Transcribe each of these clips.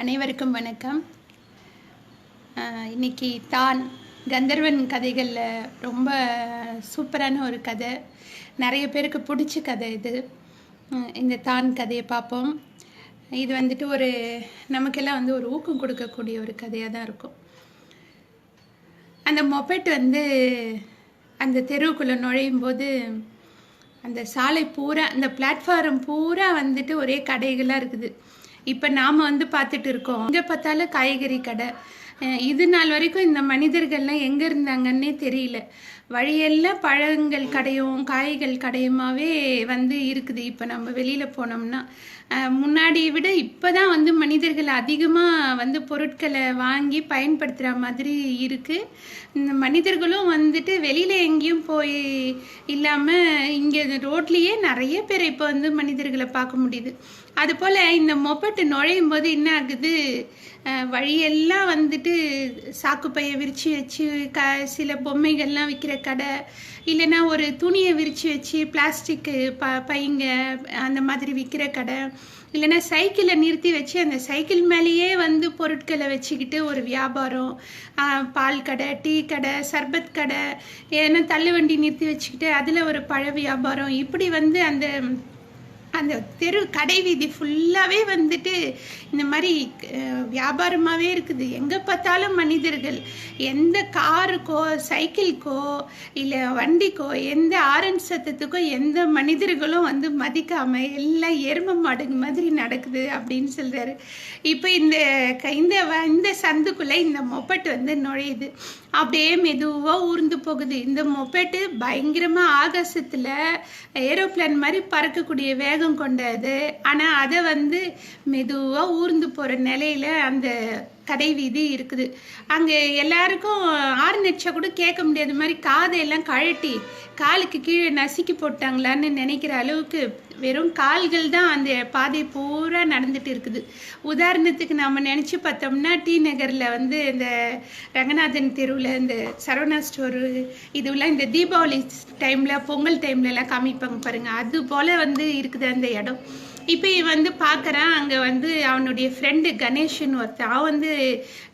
அனைவருக்கும் வணக்கம். இன்னைக்கு தான் கந்தர்வன் கதைகளில் ரொம்ப சூப்பரான ஒரு கதை, நிறைய பேருக்கு பிடிச்ச கதை இது. இந்த தான் கதையை பார்ப்போம். இது வந்துட்டு நமக்கெல்லாம் ஒரு ஊக்கம் கொடுக்கக்கூடிய ஒரு கதையாக தான் இருக்கும். அந்த மொபெட் அந்த தெருவுக்குள்ளே நுழையும் போது அந்த சாலை பூரா, அந்த பிளாட்ஃபார்ம் பூரா ஒரே கடைகளாக இருக்குது. இப்போ நாம் பார்த்துட்டு இருக்கோம், எங்கே பார்த்தாலும் காய்கறி கடை. இது நாள் வரைக்கும் இந்த மனிதர்கள்லாம் எங்கே இருந்தாங்கன்னே தெரியல. வழியெல்லாம் பழங்கள் கடையும் காய்கள் கடையுமாவே இருக்குது. இப்போ நம்ம வெளியில் போனோம்னா முன்னாடி விட இப்போ தான் மனிதர்கள் அதிகமாக பொருட்களை வாங்கி பயன்படுத்துகிற மாதிரி இருக்குது. இந்த மனிதர்களும் வெளியில் எங்கேயும் போய் இல்லாமல் இங்கே ரோட்லேயே நிறைய பேர் இப்போ மனிதர்களை பார்க்க முடியுது. அதுபோல் இந்த மொபெட்டு நுழையும் போது என்ன ஆகுது, வழியெல்லாம் சாக்குப்பையை விரித்து வச்சு சில பொம்மைகள்லாம் விற்கிற கடை, இல்லைன்னா ஒரு துணியை விரித்து வச்சு பிளாஸ்டிக்கு பைங்க அந்த மாதிரி விற்கிற கடை, இல்லைன்னா சைக்கிளை நிறுத்தி வச்சு அந்த சைக்கிள் மேலேயே பொருட்களை வச்சுக்கிட்டு ஒரு வியாபாரம், பால் கடை, டீ கடை, சர்பத் கடை, ஏன்னா தள்ளுவண்டி நிறுத்தி வச்சுக்கிட்டு அதில் ஒரு பழ வியாபாரம், இப்படி அந்த அந்த தெரு கடை வீதி ஃபுல்லாகவே இந்த மாதிரி வியாபாரமாகவே இருக்குது. எங்கே பார்த்தாலும் மனிதர்கள் எந்த காருக்கோ சைக்கிள்கோ இல்லை வண்டிக்கோ எந்த ஆரன் சத்தத்துக்கோ எந்த மனிதர்களும் மதிக்காமல் எல்லாம் எரும மாடுங்க மாதிரி நடக்குது அப்படின்னு சொல்கிறாரு. இப்போ இந்த சந்துக்குள்ளே இந்த மொபெட் நுழையுது. அப்படியே மெதுவாக ஊர்ந்து போகுது. இந்த மொபெட்டு பயங்கரமாக ஆகாசத்தில் ஏரோப்ளான் மாதிரி பறக்கக்கூடிய வேகம் கொண்டது. ஆனால் அதை மெதுவாக ஊர்ந்து போகிற நிலையில் அந்த கடை வீதி இருக்குது. அங்கே எல்லாருக்கும் ஆர்நெச்சா கூட கேட்க முடியாத மாதிரி காதையெல்லாம் கழட்டி காலுக்கு கீழே நசுக்கி போட்டாங்களான்னு நினைக்கிற அளவுக்கு வெறும் கால்கள் தான் அந்த பாதை பூரா நடந்துட்டு இருக்குது. உதாரணத்துக்கு நாம் நினச்சி பார்த்தோம்னா டி நகரில் இந்த ரங்கநாதன் தெருவில் இந்த சரவணா ஸ்டோரு இதுவெல்லாம் இந்த தீபாவளி டைமில் பொங்கல் டைம்லலாம் காமிப்பாங்க பாருங்கள், அது போல் இருக்குது அந்த இடம். இப்போ இவன் பார்க்குறான், அங்கே அவனுடைய ஃப்ரெண்டு கணேஷன் ஒருத்தன் அவன்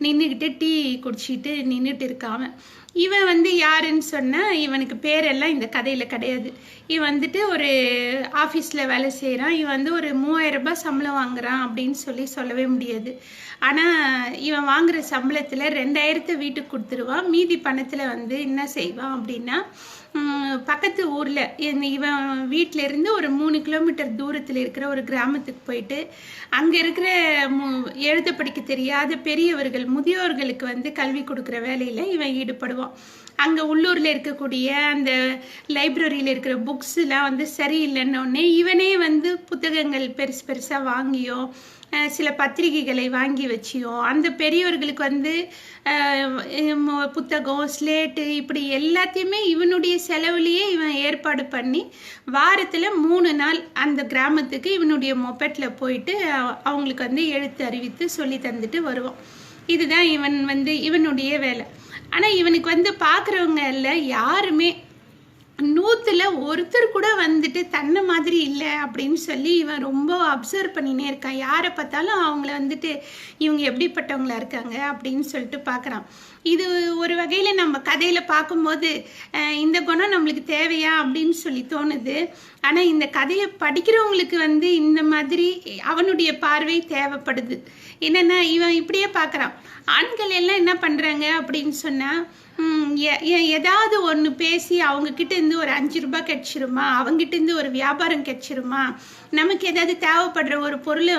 நின்றுக்கிட்டு டீ குடிச்சிட்டு நின்றுட்டு இருக்கான். இவன் யாருன்னு சொன்னால் இவனுக்கு பேரெல்லாம் இந்த கதையில் கிடையாது. இவன் ஒரு ஆஃபீஸில் வேலை செய்கிறான். இவன் ஒரு 3000 ரூபாய் சம்பளம் வாங்குறான் அப்படின்னு சொல்லவே முடியாது. ஆனால் இவன் வாங்குகிற சம்பளத்தில் 2000 வீட்டுக்கு கொடுத்துருவான். மீதி பணத்தில் என்ன செய்வான் அப்படின்னா, பக்கத்து ஊரில் இவன் வீட்டிலேருந்து ஒரு 3 கிலோமீட்டர் தூரத்தில் இருக்கிற ஒரு கிராமத்துக்கு போயிட்டு அங்கே இருக்கிற எழுத படிக்க தெரியாத பெரியவர்கள் முதியோர்களுக்கு கல்வி கொடுக்குற வேலையில் இவன் ஈடுபடுவான். அங்கே உள்ளூரில் இருக்கக்கூடிய அந்த லைப்ரரியில் இருக்கிற புக்ஸ்லாம் சரியில்லைன்னொடனே இவனே புத்தகங்கள் பெருசு பெருசாக வாங்கியோ சில பத்திரிகைகளை வாங்கி வச்சியோ அந்த பெரியவர்களுக்கு புத்தகம் ஸ்லேட்டு இப்படி எல்லாத்தையுமே இவனுடைய செலவுலேயே இவன் ஏற்பாடு பண்ணி வாரத்தில் 3 நாள் அந்த கிராமத்துக்கு இவனுடைய மொபெட்டில் போயிட்டு அவங்களுக்கு எழுத்து அறிவித்து சொல்லி தந்துட்டு வருவான். இதுதான் இவனுடைய வேலை. ஆனால் இவனுக்கு பார்க்குறவங்க இல்லை யாருமே 100ல் ஒருத்தர் கூட தன்னை மாதிரி இல்லை அப்படின்னு சொல்லி இவன் ரொம்ப அப்சர்வ் பண்ணினே இருக்கான். யாரை பார்த்தாலும் அவங்கள இவங்க எப்படிப்பட்டவங்களா இருக்காங்க அப்படின்னு சொல்லிட்டு பார்க்குறான். இது ஒரு வகையில் நம்ம கதையில் பார்க்கும்போது இந்த குணம் நம்மளுக்கு தேவையா அப்படின்னு சொல்லி தோணுது. ஆனால் இந்த கதையை படிக்கிறவங்களுக்கு இந்த மாதிரி அவனுடைய பார்வை தேவைப்படுது. என்னென்னா இவன் இப்படியே பார்க்குறான். ஆண்கள் எல்லாம் என்ன பண்ணுறாங்க அப்படின்னு சொன்னால், ஏதாவது ஒன்று பேசி அவங்கக்கிட்ட இருந்து ஒரு 5 ரூபாய் கிடைச்சிருமா, அவங்ககிட்ட இருந்து ஒரு வியாபாரம் கிடைச்சிருமா, நமக்கு ஏதாவது தேவைப்படுற ஒரு பொருளை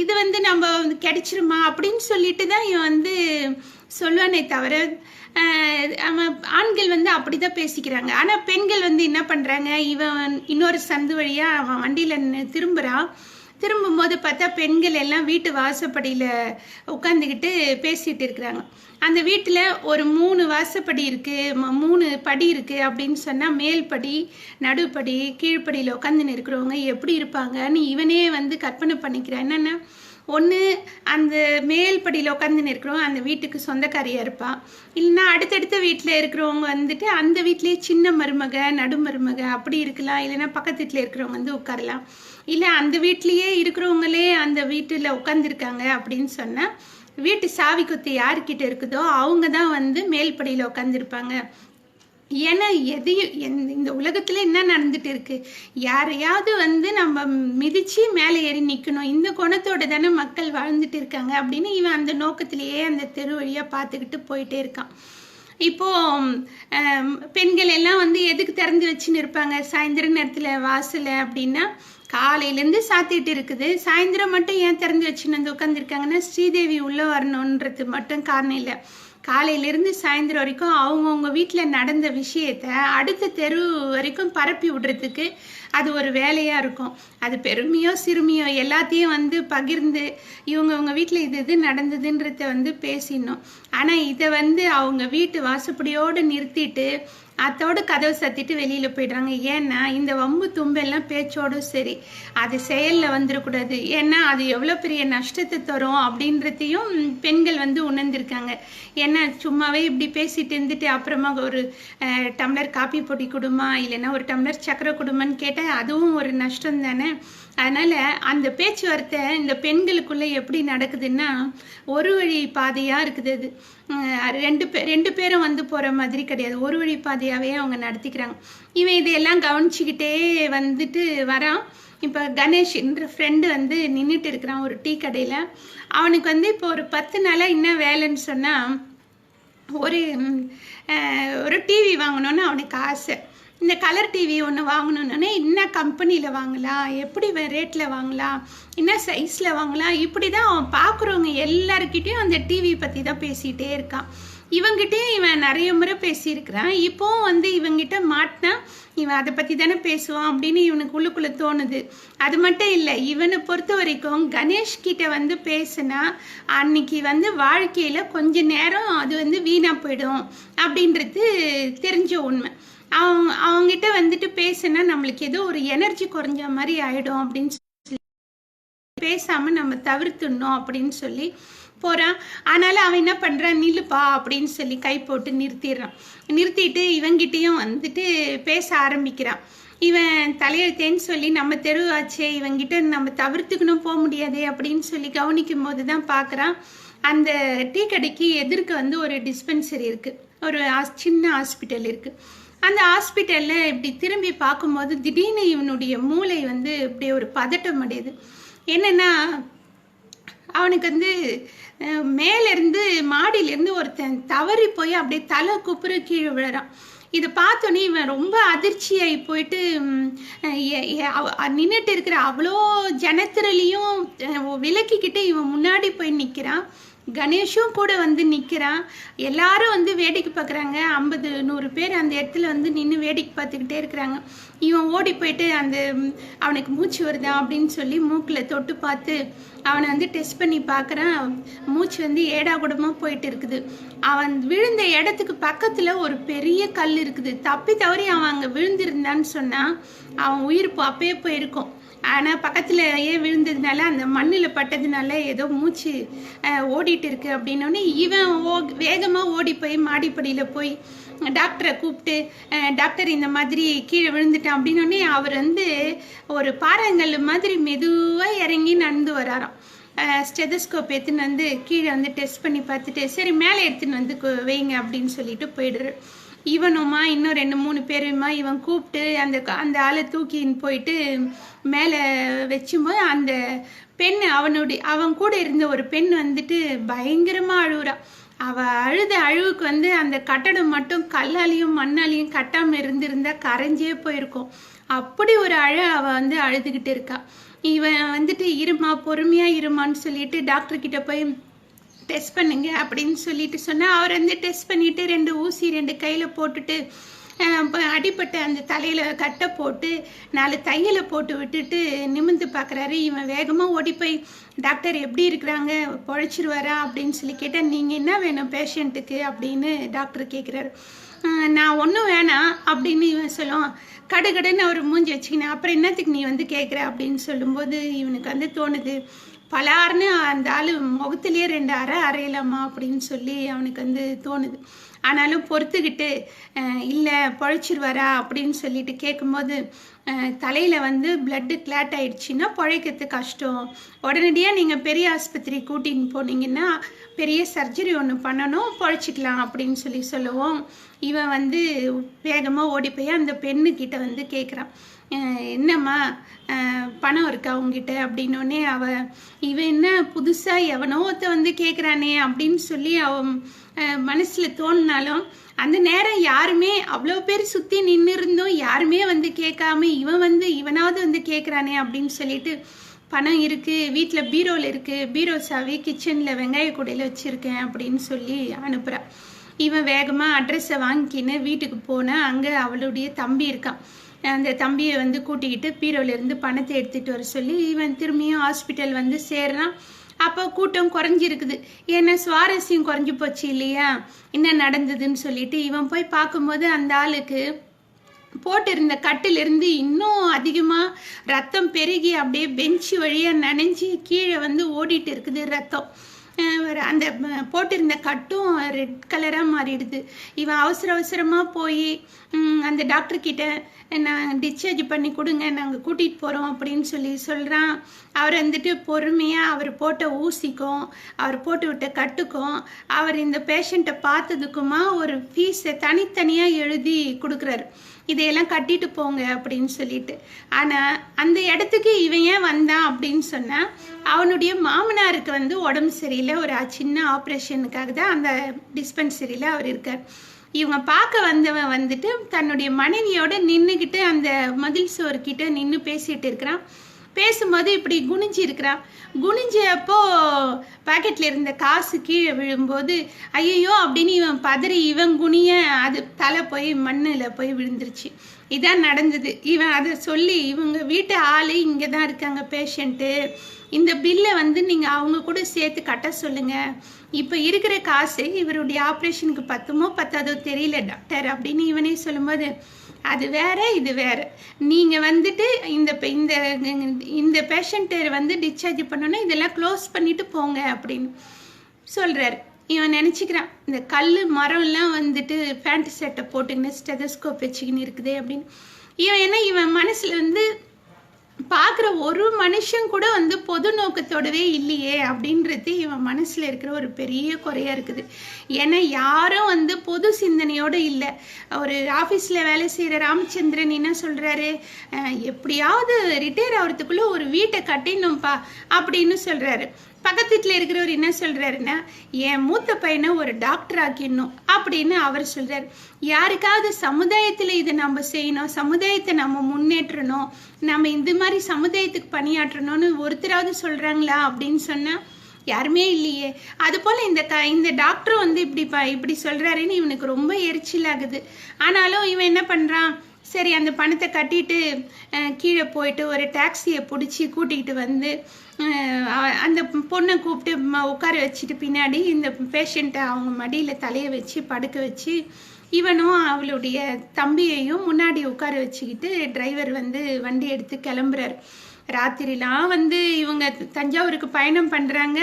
இது நம்ம கிடைச்சிருமா அப்படின்னு சொல்லிட்டு தான் இவன் சொல்லுவானே தவிர ஆண்கள் அப்படிதான் பேசிக்கிறாங்க. ஆனால் பெண்கள் என்ன பண்ணுறாங்க, இவன் இன்னொரு சந்து வழியாக அவன் வண்டியில் திரும்பும்போது பார்த்தா பெண்கள் எல்லாம் வீட்டு வாசப்படியில் உட்காந்துக்கிட்டு பேசிகிட்டு இருக்கிறாங்க. அந்த வீட்டில் ஒரு 3 வாசப்படி இருக்குது, 3 படி இருக்குது அப்படின்னு சொன்னால் மேல் படி நடுப்படி கீழ்ப்படியில் உட்காந்துன்னு இருக்கிறவங்க எப்படி இருப்பாங்கன்னு இவனே கற்பனை பண்ணிக்கிறான். என்னென்னா, ஒன்று அந்த மேல் படியில் உட்காந்துன்னு இருக்கிறவங்க அந்த வீட்டுக்கு சொந்தக்காரியாக இருப்பான், இல்லைன்னா அடுத்தடுத்த வீட்டில் இருக்கிறவங்க அந்த வீட்டிலேயே சின்ன மருமக நடுமருமக அப்படி இருக்கலாம், இல்லைன்னா பக்கத்து வீட்டில் இருக்கிறவங்க உட்காரலாம், இல்லை அந்த வீட்லேயே இருக்கிறவங்களே அந்த வீட்டில் உட்காந்துருக்காங்க அப்படின்னு சொன்னால் வீட்டு சாவி குத்து யார்கிட்ட இருக்குதோ அவங்க தான் வந்து மேல்படியில் உட்காந்துருப்பாங்க. ஏன்னா எதையும் இந்த உலகத்தில் என்ன நடந்துட்டு இருக்கு, யாரையாவது வந்து நம்ம மிதித்து மேலே ஏறி நிற்கணும், இந்த குணத்தோட தானே மக்கள் வாழ்ந்துட்டு இருக்காங்க அப்படின்னு இவன் அந்த நோக்கத்திலேயே அந்த தெரு வழியாக பார்த்துக்கிட்டு போயிட்டே இருக்கான். இப்போ பெண்கள் எல்லாம் வந்து எதுக்கு திறந்து வச்சுன்னு இருப்பாங்க சாயந்தர நேரத்தில் வாசலை அப்படின்னா, காலையிலேருந்து சாத்திட்டு இருக்குது, சாயந்தரம் மட்டும் ஏன் திறந்து வச்சுன்னு வந்து உட்காந்துருக்காங்கன்னா ஸ்ரீதேவி உள்ளே வரணுன்றது மட்டும் காரணம் இல்லை. காலையிலேருந்து சாயந்தரம் வரைக்கும் அவங்கவுங்க வீட்டில் நடந்த விஷயத்த அடுத்த தெரு வரைக்கும் பரப்பி விடுறதுக்கு அது ஒரு வேலையாக இருக்கும். அது பெருமையோ சிறுமியோ எல்லாத்தையும் வந்து பகிர்ந்து இவங்க வீட்டில் இது நடந்ததுன்றத வந்து பேசிடணும். ஆனால் இதை வந்து அவங்க வீட்டு வாசப்படியோடு நிறுத்திட்டு அதோடு கதவை சத்திட்டு வெளியில் போயிடுறாங்க. ஏன்னா இந்த வம்பு தும்பெல்லாம் பேச்சோடும் சரி, அது செயலில் வந்துடக்கூடாது. ஏன்னா அது எவ்வளோ பெரிய நஷ்டத்தை தரும் அப்படின்றதையும் பெண்கள் வந்து உணர்ந்திருக்காங்க. ஏன்னா சும்மாவே இப்படி பேசிட்டு இருந்துட்டு அப்புறமா ஒரு டம்ளர் காப்பி பொடி கொடுமா இல்லைன்னா ஒரு டம்ளர் சக்கரை கொடுமான்னு கேட்டால் அதுவும் ஒரு நஷ்டம் தானே. அதனால் அந்த பேச்சுவார்த்தை இந்த பெண்களுக்குள்ளே எப்படி நடக்குதுன்னா ஒரு வழி பாதையாக இருக்குது. அது ரெண்டு பேரும் வந்து போகிற மாதிரி கிடையாது, ஒரு வழி பாதையாகவே அவங்க நடத்திக்கிறாங்க. இவன் இதையெல்லாம் கவனிச்சுக்கிட்டே வந்துட்டு வரான். இப்போ கணேஷ்ன்ற ஃப்ரெண்டு வந்து நின்றுட்டு இருக்கிறான் ஒரு டீ கடையில். அவனுக்கு வந்து இப்போ ஒரு 10 நாளாக என்ன வேலைன்னு சொன்னால் ஒரு டிவி வாங்கணுன்னு அவனுக்கு ஆசை. இந்த கலர் டிவி ஒன்று வாங்கணுன்னே என்ன கம்பெனியில் வாங்கலாம், எப்படி ரேட்டில் வாங்கலாம், என்ன சைஸில் வாங்கலாம், இப்படி தான் அவன் பார்க்குறவங்க எல்லாருக்கிட்டையும் அந்த டிவி பற்றி தான் பேசிகிட்டே இருக்கான். இவங்கிட்டையும் இவன் நிறைய முறை பேசியிருக்கிறான். இப்போவும் வந்து இவங்கிட்ட மாட்டினா இவன் அதை பற்றி தானே பேசுவான் அப்படின்னு இவனுக்கு உள்ளுக்குள்ளே தோணுது. அது மட்டும் இல்லை, இவனை பொறுத்த வரைக்கும் கணேஷ்கிட்ட வந்து பேசுனா அன்னைக்கு வந்து வாழ்க்கையில் கொஞ்ச நேரம் அது வந்து வீணாக போயிடும் அப்படின்றது தெரிஞ்ச உண்மை. அவங்ககிட்ட வந்துட்டு பேசுனா நம்மளுக்கு ஏதோ ஒரு எனர்ஜி குறைஞ்ச மாதிரி ஆயிடும் அப்படின்னு சொல்லி பேசாமல் நம்ம தவிர்த்துடணும் அப்படின்னு சொல்லி போகிறான். ஆனாலும் அவன் என்ன பண்ணுறான், நில்லுப்பா அப்படின்னு சொல்லி கை போட்டு நிறுத்திட்டு இவங்கிட்டையும் வந்துட்டு பேச ஆரம்பிக்கிறான். இவன் தலையெழுத்தேன்னு சொல்லி நம்ம தெருவாச்சே, இவங்கிட்ட நம்ம தவிர்த்துக்கணும் போக முடியாதே அப்படின்னு சொல்லி கவனிக்கும் போது தான் பார்க்குறான் அந்த டீ கடைக்கு எதிர்க்க வந்து ஒரு டிஸ்பென்சரி இருக்குது, ஒரு சின்ன ஹாஸ்பிட்டல் இருக்குது. அந்த ஹாஸ்பிட்டலில் இப்படி திரும்பி பார்க்கும்போது திடீர்னு இவனுடைய மூளை வந்து இப்படி ஒரு பதட்டம் அடையுது. என்னென்னா அவனுக்கு வந்து மேலேருந்து மாடியிலேருந்து ஒருத்தன் தவறி போய் அப்படியே தலை குப்புற கீழே விழுறான். இதை பார்த்தோன்னே இவன் ரொம்ப அதிர்ச்சியாகி போயிட்டு நின்றுட்டு இருக்கிற அவ்வளோ ஜனத்திரலையும் விலக்கிக்கிட்டு இவன் முன்னாடி போய் நிற்கிறான். கணேஷும் கூட வந்து நிற்கிறான். எல்லாரும் வந்து வேடிக்கை பார்க்குறாங்க. 50-100 பேர் அந்த இடத்துல வந்து நின்று வேடிக்கை பார்த்துக்கிட்டே இருக்கிறாங்க. இவன் ஓடி போயிட்டு அவனுக்கு மூச்சு வருதா அப்படின்னு சொல்லி மூக்கில் தொட்டு பார்த்து அவனை வந்து டெஸ்ட் பண்ணி பார்க்குறான். மூச்சு வந்து ஏடா கூடமாக போயிட்டு இருக்குது. அவன் விழுந்த இடத்துக்கு பக்கத்தில் ஒரு பெரிய கல் இருக்குது. தப்பி தவறி அவன் அங்கே விழுந்திருந்தான்னு சொன்னால் அவன் உயிர் அப்பயே போயிருக்கும். ஆனால் பக்கத்தில் ஏன் விழுந்ததுனால அந்த மண்ணில் பட்டதுனால ஏதோ மூச்சு ஓடிட்டு இருக்கு அப்படின்னோடனே இவன் வேகமாக ஓடி போய் மாடிப்படியில் போய் டாக்டரை கூப்பிட்டு, டாக்டர் இந்த மாதிரி கீழே விழுந்துட்டான் அப்படின்னோடனே அவர் வந்து ஒரு பாறாங்கல் மாதிரி மெதுவாக இறங்கி நடந்து வராராம். ஸ்டெதஸ்கோப் எடுத்துன்னு வந்து கீழே வந்து டெஸ்ட் பண்ணி பார்த்துட்டு சரி மேலே எடுத்துன்னு வந்து வைங்க அப்படின்னு சொல்லிட்டு போயிடுறாரு. இவனுமா இன்னும் 2-3 பேருமா இவன் கூப்பிட்டு அந்த ஆளை தூக்கின்னு போயிட்டு மேலே வச்சும்போது அந்த பெண் அவன் கூட இருந்த ஒரு பெண் வந்துட்டு பயங்கரமாக அழுகுறா. அவள் அழுத அழுவுக்கு வந்து அந்த கட்டடம் மட்டும் கல்லாலையும் மண்ணாலையும் கட்டாமல் இருந்திருந்தா கரைஞ்சே போயிருக்கும். அப்படி ஒரு அவள் வந்து அழுதுகிட்டு இருக்கா. இவன் வந்துட்டு இருமா பொறுமையாக இருமான்னு சொல்லிட்டு டாக்டர்கிட்ட போய் டெஸ்ட் பண்ணுங்க அப்படின்னு சொல்லிட்டு சொன்னால் அவர் வந்து டெஸ்ட் பண்ணிவிட்டு 2 ஊசி 2 கையில் போட்டுட்டு அடிப்பட்ட அந்த தலையில் கட்டை போட்டு 4 தையலை போட்டு விட்டுட்டு நிமிர்ந்து பார்க்குறாரு. இவன் வேகமாக ஓடி போய் டாக்டர் எப்படி இருக்கிறாங்க, பொழைச்சிருவாரா அப்படின்னு சொல்லி கேட்டால் நீங்கள் என்ன வேணும் பேஷண்ட்டுக்கு அப்படின்னு டாக்டர் கேட்குறாரு. நான் ஒன்றும் வேணாம் அப்படின்னு இவன் சொல்லுவான். கடுகடுன்னு அவர் மூஞ்சி வச்சுக்கினேன். அப்புறம் என்னத்துக்கு நீ வந்து கேட்குற அப்படின்னு சொல்லும்போது இவனுக்கு வந்து தோணுது, பலார்னு அந்த ஆள் முகத்திலேயே 2 அறை அறையலாமா அப்படின்னு சொல்லி அவனுக்கு வந்து தோணுது. ஆனாலும் பொறுத்துக்கிட்டு இல்லை பொழைச்சிருவாரா அப்படின்னு சொல்லிட்டு கேட்கும்போது தலையில் வந்து பிளட்டு கிளாட் ஆயிடுச்சுன்னா பிழைக்கிறது கஷ்டம், உடனடியாக நீங்கள் பெரிய ஆஸ்பத்திரி கூட்டின்னு போனீங்கன்னா பெரிய சர்ஜரி ஒன்று பண்ணணும், பொழைச்சிக்கலாம் அப்படின்னு சொல்லி சொல்லவும் இவன் வந்து வேகமாக ஓடி போய் அந்த பெண்ணுக்கிட்ட வந்து கேட்குறான், என்னம்மா பணம் இருக்கா உங்ககிட்ட அப்படின்னோடனே இவன் என்ன புதுசாக எவனோ ஒருத்த வந்து கேட்குறானே அப்படின்னு சொல்லி அவன் மனசில் தோணினாலும் அந்த நேரம் யாருமே அவ்வளோ பேர் சுற்றி நின்று இருந்தோம், யாருமே வந்து கேட்காம இவனாவது வந்து கேட்குறானே அப்படின்னு சொல்லிட்டு பணம் இருக்குது வீட்டில் பீரோவில் இருக்குது, பீரோ சாவி கிச்சனில் வெங்காய கூடையில் வச்சுருக்கேன் அப்படின்னு சொல்லி அனுப்புகிறான். இவன் வேகமாக அட்ரஸை வாங்கிக்கின்னு வீட்டுக்கு போனால் அங்கே அவளுடைய தம்பி இருக்கான். அந்த தம்பியை வந்து கூட்டிக்கிட்டு பீரோவிலேருந்து பணத்தை எடுத்துகிட்டு வர சொல்லி இவன் திரும்பியும் ஹாஸ்பிட்டல் வந்து சேர்றான். அப்போ கூட்டம் குறைஞ்சிருக்குது, ஏன்னா சுவாரஸ்யம் குறைஞ்சி போச்சு இல்லையா, என்ன நடந்ததுன்னு சொல்லிட்டு இவன் போய் பார்க்கும்போது அந்த ஆளுக்கு போட்டிருந்த கட்டிலிருந்து இன்னும் அதிகமாக ரத்தம் பெருகி அப்படியே பெஞ்சு வழியாக நனைஞ்சி கீழே வந்து ஓடிட்டு இருக்குது ரத்தம். அந்த போட்டிருந்த கட்டும் ரெட் கலராக மாறிடுது. இவன் அவசரமாக போய் அந்த டாக்டர்கிட்ட நான் டிஸ்சார்ஜ் பண்ணி கொடுங்க, நாங்கள் கூட்டிகிட்டு போகிறோம் அப்படின்னு சொல்லி சொல்கிறான். அவர் வந்துட்டு பொறுமையாக அவர் போட்ட ஊசிக்கும் அவர் போட்டு விட்ட கட்டுக்கும் அவர் இந்த பேஷண்ட்டை பார்த்ததுக்குமா ஒரு ஃபீஸை தனித்தனியாக எழுதி கொடுக்குறாரு, இதையெல்லாம் கட்டிட்டு போங்க அப்படின்னு சொல்லிட்டு. ஆனால் அந்த இடத்துக்கு இவன் ஏன் வந்தான் அப்படின்னு சொன்னால் அவனுடைய மாமனாருக்கு வந்து உடம்பு சரியில்லை, ஒரு சின்ன ஆப்ரேஷனுக்காக தான் அந்த டிஸ்பென்சரியில் அவர் இருக்கார். இவங்க பார்க்க வந்தவன் வந்துட்டு தன்னுடைய மனைவியோட நின்றுக்கிட்டு அந்த மதில் சோறுக்கிட்ட நின்று பேசிகிட்டு இருக்கிறான். பேசும்போது இப்படி குனிஞ்சு இருக்கிறான். குனிஞ்சப்போ பாக்கெட்டில் இருந்த காசு கீழே விழும்போது ஐயோ அப்படின்னு இவன் பதறி இவன் குனிய அது தலை போய் மண்ணில் போய் விழுந்துருச்சு. இதான் நடந்தது. இவன் அதை சொல்லி இவங்க வீட்டு ஆள் இங்கே தான் இருக்காங்க பேஷண்ட்டு, இந்த பில்லை வந்து நீங்கள் அவங்க கூட சேர்த்து கட்ட சொல்லுங்கள், இப்போ இருக்கிற காசு இவருடைய ஆப்ரேஷனுக்கு பத்துமோ பத்தாதோ தெரியல டாக்டர் அப்படின்னு இவனே சொல்லும்போது அது வேற இது வேற, நீங்கள் வந்துட்டு இந்த பேஷண்ட்டை வந்து டிஸ்சார்ஜ் பண்ணோன்னா இதெல்லாம் க்ளோஸ் பண்ணிட்டு போங்க அப்படின்னு சொல்கிறாரு. இவன் நினச்சிக்கிறான் இந்த கல் மரம்லாம் வந்துட்டு பேண்ட் செட்டை போட்டுக்கின்னு ஸ்டெதஸ்கோப் வச்சுக்கின்னு இருக்குது அப்படின்னு. இவன் மனசில் வந்து பார்க்குற ஒரு மனுஷன் கூட வந்து பொது நோக்கத்தோடவே இல்லையே அப்படின்றது இவன் மனசில் இருக்கிற ஒரு பெரிய குறையாக இருக்குது. ஏன்னா யாரும் வந்து பொது சிந்தனையோடு இல்லை. ஒரு ஆஃபீஸில் வேலை செய்கிற ராமச்சந்திரன் என்ன சொல்கிறாரு, எப்படியாவது ரிட்டையர் ஆகிறதுக்குள்ளே ஒரு வீட்டை கட்டிடணும்ப்பா அப்படின்னு சொல்கிறாரு. பக்கத்து வீட்டில் இருக்கிறவர் என்ன சொல்கிறாருன்னா என் மூத்த பையனை ஒரு டாக்டர் ஆக்கிடணும் அப்படின்னு அவர் சொல்கிறார். யாருக்காவது சமுதாயத்தில் இதை நம்ம செய்யணும், சமுதாயத்தை நம்ம முன்னேற்றணும், நம்ம இந்த மாதிரி சமுதாயத்துக்கு பணியாற்றணும்னு ஒருத்தராவது சொல்கிறாங்களா அப்படின்னு சொன்னால் யாருமே இல்லையே. அதுபோல் இந்த டாக்டரும் வந்து இப்படி சொல்கிறாருன்னு இவனுக்கு ரொம்ப எரிச்சல் ஆகுது. ஆனாலும் இவன் என்ன பண்ணுறான், சரி அந்த பணத்தை கட்டிட்டு கீழே போயிட்டு ஒரு டாக்ஸியை பிடிச்சி கூட்டிகிட்டு வந்து அந்த பொண்ணை கூப்பிட்டு உட்கார வச்சுட்டு பின்னாடி இந்த பேஷண்ட்டை அவங்க மடியில் தலையை வச்சு படுக்க வச்சு இவனும் அவளுடைய தம்பியையும் முன்னாடி உட்கார வச்சுக்கிட்டு டிரைவர் வந்து வண்டி எடுத்து கிளம்புறாரு. ராத்திரிலாம் வந்து இவங்க தஞ்சாவூருக்கு பயணம் பண்ணுறாங்க.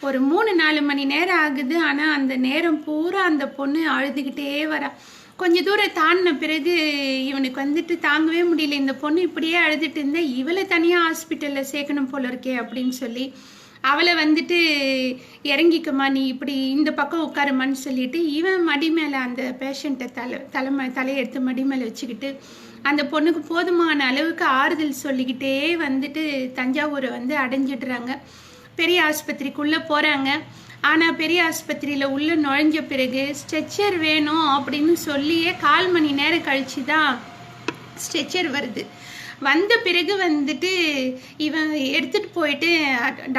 ஒரு 3-4 மணி நேரம் ஆகுது. ஆனால் அந்த நேரம் பூரா அந்த பொண்ணு அழுதுகிட்டே வரா. கொஞ்ச தூரம் தாண்டின பிறகு இவனுக்கு வந்துட்டு தாங்கவே முடியல, இந்த பொண்ணு இப்படியே அழுதுட்டு இருந்தா இவளை தனியாக ஹாஸ்பிட்டலில் சேர்க்கணும் போல இருக்கே அப்படின்னு சொல்லி அவளை வந்துட்டு இறங்கிக்கம்மா நீ இப்படி இந்த பக்கம் உட்காருமான்னு சொல்லிட்டு இவன் மடி மேலே அந்த பேஷண்ட்டை தலையெடுத்து மடி மேலே வச்சுக்கிட்டு அந்த பொண்ணுக்கு போதுமான அளவுக்கு ஆறுதல் சொல்லிக்கிட்டே வந்துட்டு தஞ்சாவூரை வந்து அடைஞ்சிடுறாங்க. பெரிய ஆஸ்பத்திரிக்குள்ளே போகிறாங்க. ஆனால் பெரிய ஆஸ்பத்திரியில் உள்ளே நுழைஞ்ச பிறகு ஸ்ட்ரெச்சர் வேணும் அப்படின்னு சொல்லியே 1/4 மணி நேரம் கழிச்சு தான் ஸ்ட்ரெச்சர் வருது. வந்த பிறகு வந்துட்டு இவன் எடுத்துகிட்டு போயிட்டு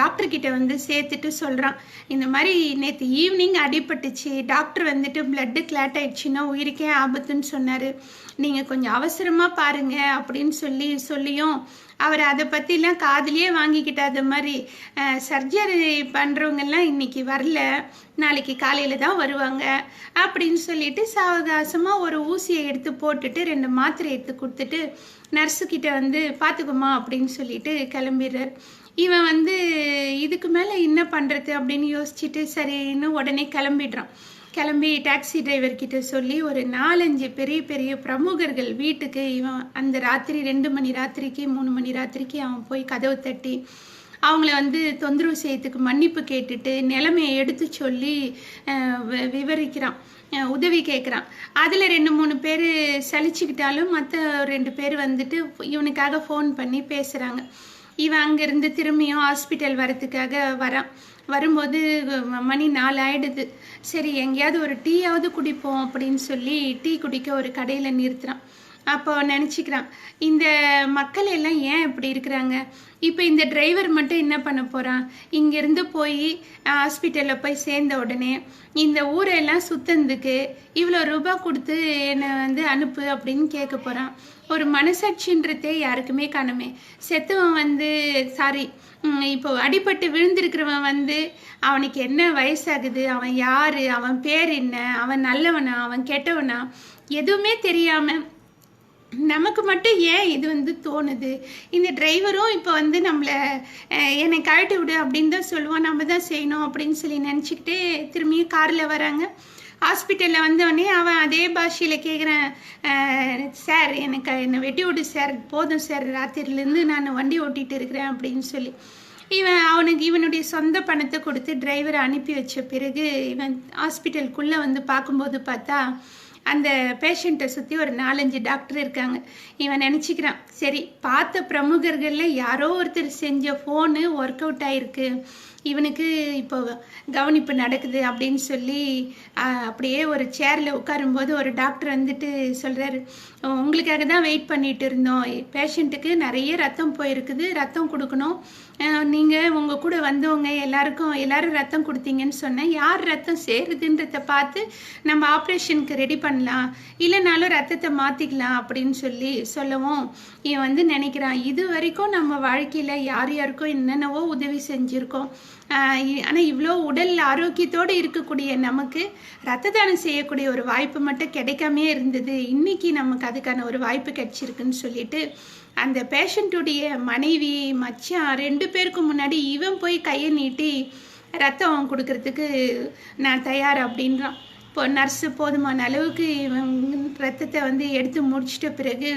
டாக்டர்கிட்ட வந்து சேர்த்துட்டு சொல்கிறான், இந்த மாதிரி நேற்று ஈவினிங் அடிபட்டுச்சு, டாக்டர் வந்துட்டு பிளட்டு கிளாட் ஆயிடுச்சுன்னா உயிருக்கே ஆபத்துன்னு சொன்னார், நீங்கள் கொஞ்சம் அவசரமாக பாருங்கள் அப்படின்னு சொல்லியும் அவர் அதை பற்றிலாம் காதுலேயே வாங்கிக்கிட்டாத மாதிரி சர்ஜரி பண்ணுறவங்கெல்லாம் இன்றைக்கி வரல, நாளைக்கு காலையில் தான் வருவாங்க அப்படின்னு சொல்லிட்டு சாவகாசமாக ஒரு ஊசியை எடுத்து போட்டுட்டு 2 மாத்திரை எடுத்து கொடுத்துட்டு நர்ஸுக்கிட்ட வந்து பார்த்துக்குமா அப்படின்னு சொல்லிட்டு கிளம்பிடுறார். இவன் வந்து இது இதுக்கு மேலே என்ன பண்ணுறது அப்படின்னு யோசிச்சுட்டு சரின்னு உடனே கிளம்பிடுறான். கிளம்பி டாக்ஸி டிரைவர்கிட்ட சொல்லி ஒரு 4-5 பெரிய பெரிய பிரமுகர்கள் வீட்டுக்கு இவன் அந்த ராத்திரி 2 மணி ராத்திரிக்கு 3 மணி ராத்திரிக்கு அவன் போய் கதவு தட்டி அவங்கள வந்து தொந்தரவு செய்யறதுக்கு மன்னிப்பு கேட்டுட்டு நிலைமையை எடுத்து சொல்லி விவரிக்கிறான், உதவி கேட்குறான். அதில் 2-3 பேர் சலிச்சுக்கிட்டாலும் மற்ற 2 பேர் வந்துட்டு இவனுக்காக ஃபோன் பண்ணி பேசுகிறாங்க. இவன் அங்கேருந்து திரும்பியும் ஹாஸ்பிட்டல் வரத்துக்காக வரான். வரும்போது மணி 4 ஆயிடுது. சரி எங்கேயாவது ஒரு டீயாவது குடிப்போம் அப்படின்னு சொல்லி டீ குடிக்க ஒரு கடையில் நிறுத்துறான். அப்போ நினச்சிக்கிறான், இந்த மக்கள் எல்லாம் ஏன் இப்படி இருக்கிறாங்க? இப்போ இந்த டிரைவர் மட்டும் என்ன பண்ண போகிறான்? இங்கேருந்து போய் ஹாஸ்பிட்டலில் போய் சேர்ந்த உடனே இந்த ஊரெல்லாம் சுத்தந்துக்கு இவ்வளோ ரூபா கொடுத்து என்னை வந்து அனுப்பு அப்படின்னு கேட்க போகிறான். ஒரு மனசாட்சின்றதே யாருக்குமே காணுமே. செத்தவன் வந்து இப்போ அடிபட்டு விழுந்திருக்கிறவன் வந்து அவனுக்கு என்ன வயசாகுது, அவன் யாரு, அவன் பேர் என்ன, அவன் நல்லவனா அவன் கெட்டவனா எதுவுமே தெரியாமல் நமக்கு மட்டும் ஏன் இது வந்து தோணுது? இந்த டிரைவரும் இப்போ வந்து நம்மளை என்னை கழட்டி விடு அப்படின்னு தான் சொல்லுவான், நம்ம தான் செய்யணும் அப்படின்னு சொல்லி நினச்சிக்கிட்டே திரும்பியும் காரில் வராங்க. ஹாஸ்பிட்டலில் வந்தவொடனே அவன் அதே பாஷையில் கேட்குறேன், சார் என்னை வெட்டி விடு சார், போதும் சார், ராத்திரிலேருந்து நான் வண்டி ஓட்டிகிட்டு இருக்கிறேன் அப்படின்னு சொல்லி இவனுடைய சொந்த பணத்தை கொடுத்து டிரைவரை அனுப்பி வச்ச பிறகு இவன் ஹாஸ்பிட்டலுக்குள்ளே வந்து பார்க்கும்போது பார்த்தா அந்த பேஷண்ட்டை சுற்றி ஒரு 4-5 டாக்டர் இருக்காங்க. இவன் நினச்சிக்கிறான், சரி பார்த்த பிரமுகர்களில் யாரோ ஒருத்தர் செஞ்ச ஃபோனு ஒர்க் அவுட் ஆகிருக்கு, இவனுக்கு இப்போ கவனிப்பு நடக்குது அப்படின்னு சொல்லி அப்படியே ஒரு சேரில் உட்காரும்போது ஒரு டாக்டர் வந்துட்டு சொல்கிறாரு, உங்களுக்காக தான் வெயிட் பண்ணிட்டு இருந்தோம், பேஷண்ட்டுக்கு நிறைய ரத்தம் போயிருக்குது, ரத்தம் கொடுக்கணும், நீங்கள் உங்கள் கூட வந்தவங்க எல்லாரும் ரத்தம் கொடுத்தீங்கன்னு சொன்னேன், யார் ரத்தம் சேருதுன்றதை பார்த்து நம்ம ஆப்ரேஷனுக்கு ரெடி பண்ணலாம், இல்லைனாலும் ரத்தத்தை மாற்றிக்கலாம் அப்படின்னு சொல்லவும் இவன் வந்து நினைக்கிறான், இது வரைக்கும் நம்ம வாழ்க்கையில் யார் யாருக்கும் என்னென்னவோ உதவி செஞ்சுருக்கோம், ஆனால் இவ்வளோ உடல் ஆரோக்கியத்தோடு இருக்கக்கூடிய நமக்கு ரத்த தானம் செய்யக்கூடிய ஒரு வாய்ப்பு மட்டும் கிடைக்காமே இருந்தது, இன்னைக்கு நமக்கு அதுக்கான ஒரு வாய்ப்பு கிடைச்சிருக்குன்னு சொல்லிட்டு அந்த பேஷண்ட்டுடைய மனைவி மச்சான் 2 பேருக்கு முன்னாடி இவன் போய் கையை நீட்டி ரத்தம் கொடுக்கறதுக்கு நான் தயார் அப்படின்றான். இப்போ நர்ஸு போதுமான அளவுக்கு இவன் ரத்தத்தை வந்து எடுத்து முடிச்சிட்ட பிறகு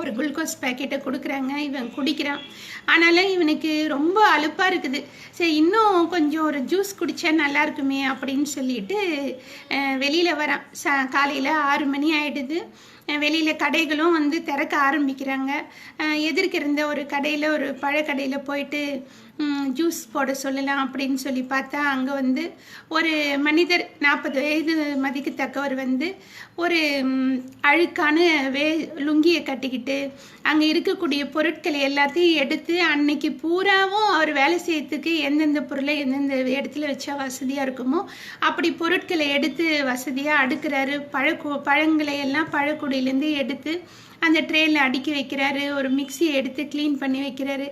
ஒரு குளுக்கோஸ் பேக்கெட்டை கொடுக்குறாங்க. இவன் குடிக்கிறான். ஆனாலும் இவனுக்கு ரொம்ப அலுப்பாக இருக்குது. சரி இன்னும் கொஞ்சம் ஒரு ஜூஸ் குடித்தா நல்லா இருக்குமே அப்படின்னு சொல்லிட்டு வெளியில் வரான். காலையில் 6 மணி ஆகிடுது. வெளியில் கடைகளும் வந்து திறக்க ஆரம்பிக்கிறாங்க. எதிர்க்க இருந்த ஒரு கடையில், ஒரு பழக்கடையில் போயிட்டு ஜூஸ் போட சொல்லலாம் அப்படின்னு சொல்லி பார்த்தா அங்கே வந்து ஒரு மனிதர் 40 வயது மதிக்கத்தக்கவர் வந்து ஒரு அழுக்கான லுங்கியை கட்டிக்கிட்டு அங்கே இருக்கக்கூடிய பொருட்களை எல்லாத்தையும் எடுத்து அன்னைக்கு பூராவும் அவர் வேலை செய்யறதுக்கு எந்தெந்த பொருளை எந்தெந்த இடத்துல வச்சா வசதியாக இருக்குமோ அப்படி பொருட்களை எடுத்து வசதியாக அடுக்கிறாரு. பழங்களை எல்லாம் பழக்குடியிலேருந்து எடுத்து அந்த ட்ரேயில் அடுக்கி வைக்கிறாரு. ஒரு மிக்சியை எடுத்து க்ளீன் பண்ணி வைக்கிறாரு.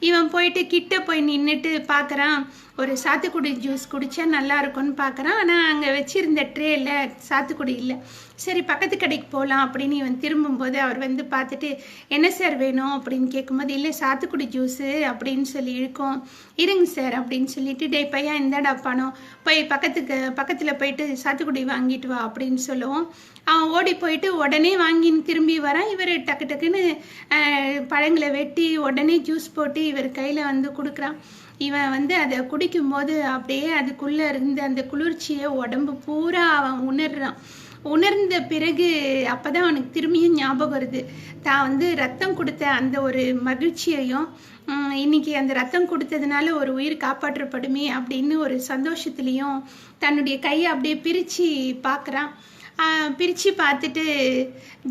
இவன் போயிட்டு கிட்ட போய் நின்றுட்டு பார்க்குறான், ஒரு சாத்துக்குடி ஜூஸ் குடித்தா நல்லா இருக்கும்னு பார்க்குறான். ஆனால் அங்கே வச்சுருந்த ட்ரேயில் சாத்துக்குடி இல்லை. சரி பக்கத்து கடைக்கு போகலாம் அப்படின்னு இவன் திரும்பும்போது அவர் வந்து பார்த்துட்டு என்ன சார் வேணும் அப்படின்னு கேட்கும்போது, இல்லை சாத்துக்குடி ஜூஸு அப்படின்னு சொல்லி இழுக்கும். இருங்க சார் அப்படின்னு சொல்லிட்டு, டே பையன் இந்தாடா பணம், போய் பக்கத்தில் போயிட்டு சாத்துக்குடி வாங்கிட்டு வா அப்படின்னு சொல்லுவோம். அவன் ஓடி போயிட்டு உடனே வாங்கின்னு திரும்பி வரான். இவர் டக்கு டக்குன்னு பழங்களை வெட்டி உடனே ஜூஸ் போட்டு இவர் கையில் வந்து கொடுக்குறான். இவன் வந்து அதை குடிக்கும்போது அப்படியே அதுக்குள்ளே இருந்து அந்த குளிர்ச்சியை உடம்பு பூரா அவன் உணர்றான். உணர்ந்த பிறகு அப்போ தான் அவனுக்கு திரும்பியும் ஞாபகம் வருது, தான் வந்து ரத்தம் கொடுத்த அந்த ஒரு மகிழ்ச்சியையும் இன்னைக்கு அந்த ரத்தம் கொடுத்ததுனால ஒரு உயிர் காப்பாற்றப்படுமே அப்படின்னு ஒரு சந்தோஷத்துலேயும் தன்னுடைய கையை அப்படியே பிரித்து பார்க்குறான். பிரித்து பார்த்துட்டு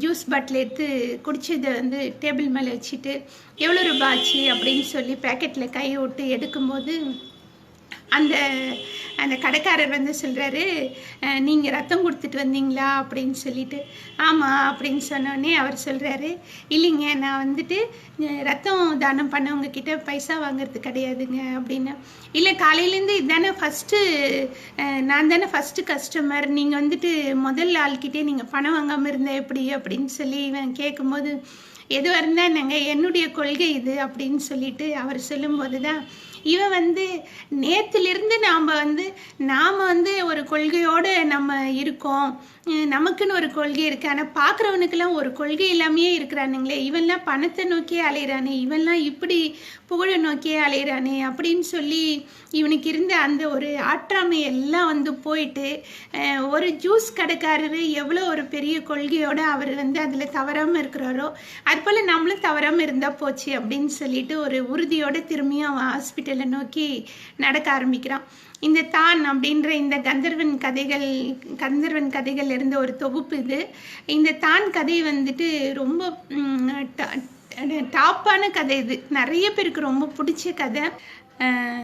ஜூஸ் பாட்டில் எடுத்து குடிச்சதை வந்து டேபிள் மேலே வச்சுட்டு எவ்வளோ ரூபாய் ஆச்சு அப்படின்னு சொல்லி பேக்கெட்டில் கையை விட்டு எடுக்கும்போது அந்த அந்த கடைக்காரர் வந்து சொல்கிறாரு, நீங்கள் ரத்தம் கொடுத்துட்டு வந்தீங்களா அப்படின்னு சொல்லிட்டு, ஆமாம் அப்படின்னு சொன்னோடனே அவர் சொல்கிறாரு, இல்லைங்க நான் வந்துட்டு ரத்தம் தானம் பண்ணவங்க கிட்ட பைசா வாங்கிறது கிடையாதுங்க அப்படின்னு. இல்லை காலையிலேருந்து இதுதானே நான் தானே ஃபஸ்ட்டு கஸ்டமர், நீங்கள் வந்துட்டு முதல் ஆள்கிட்டே நீங்கள் பணம் வாங்காமல் இருந்தால் எப்படி அப்படின்னு சொல்லி இவன் கேட்கும்போது, எதுவாக இருந்தால் நாங்கள் என்னுடைய கொள்கை இது அப்படின்னு சொல்லிட்டு அவர் சொல்லும்போது தான் இவன் வந்து நேத்திலிருந்து நாம் வந்து ஒரு கொள்கையோடு நம்ம இருக்கோம், நமக்குன்னு ஒரு கொள்கை இருக்கு. ஆனால் பார்க்குறவனுக்கெல்லாம் ஒரு கொள்கை இல்லாமையே இருக்கிறானுங்களே, இவன்லாம் பணத்தை நோக்கியே அலையிறானே, இவன்லாம் இப்படி புகழ நோக்கியே அலையிறானே அப்படின்னு சொல்லி இவனுக்கு இருந்த அந்த ஒரு ஆற்றாமை எல்லாம் வந்து போயிட்டு, ஒரு ஜூஸ் கடைக்காரரு எவ்வளோ ஒரு பெரிய கொள்கையோடு அவர் வந்து அதில் தவறாமல் இருக்கிறாரோ அதுபோல் நம்மளும் தவறாமல் இருந்தால் போச்சு அப்படின்னு சொல்லிட்டு ஒரு உறுதியோடு திரும்பியும் அவன் ஹாஸ்பிட்டலை நோக்கி நடக்க ஆரம்பிக்கிறான். இந்த தான் அப்படின்ற இந்த கந்தர்வன் கதைகள் இருந்த ஒரு தொகுப்பு இது. இந்த தான் கதை வந்துட்டு ரொம்ப டாப்பான கதை. இது நிறைய பேருக்கு ரொம்ப பிடிச்ச கதை.